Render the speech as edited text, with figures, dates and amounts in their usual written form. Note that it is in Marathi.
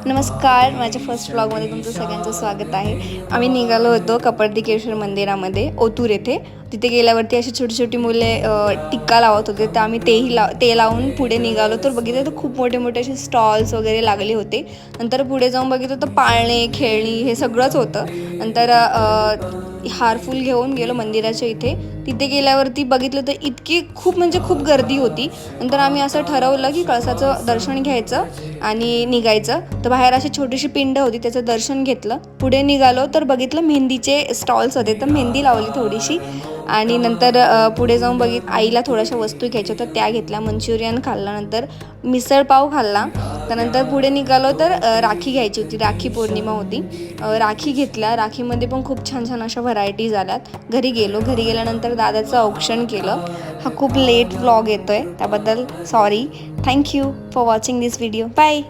नमस्कार, माझ्या फर्स्ट व्लॉगमध्ये तुमचं सगळ्यांचं स्वागत आहे. आम्ही निघालो होतो कपर्दिकेश्वर मंदिरामध्ये ओतूर येथे. तिथे गेल्यावरती अशी छोटी छोटी मुले टिक्का लावत होते, तर आम्ही ते लावून पुढे निघालो. तर बघितलं तर खूप मोठे मोठे असे स्टॉल्स वगैरे लागले होते. नंतर पुढे जाऊन बघितलं तर पाळणे, खेळणी हे सगळंच होतं. नंतर हारफूल घेऊन गेलो मंदिराच्या इथे. तिथे गेल्यावरती बघितलं तर इतकी खूप म्हणजे खूप गर्दी होती. नंतर आम्ही असं ठरवलं की कळसाचं दर्शन घ्यायचं आणि निघायचं. तर बाहेर अशी छोटीशी पिंड होती, त्याचं दर्शन घेतलं. पुढे निघालो तर बघितलं मेहंदीचे स्टॉल्स होते, तर मेहंदी लावली थोडीशी. आणि नंतर पुढे जाऊन आईला थोड्याशा वस्तू घ्यायच्या होत्या, त्या घेतल्या. मंचुरियन खाल्ला, नंतर मिसळ पाव खाल्ला. त्यानंतर पुढे निघालो तर राखी घ्यायची होती, राखी पौर्णिमा होती. राखी घेतल्या. राखीमध्ये पण खूप छान छान अशा व्हरायटीज आल्यात. घरी गेल्यानंतर दादाचं औक्षण केलं. हा खूप लेट व्लॉग येतोय, त्याबद्दल sorry. Thank you for watching this video. Bye.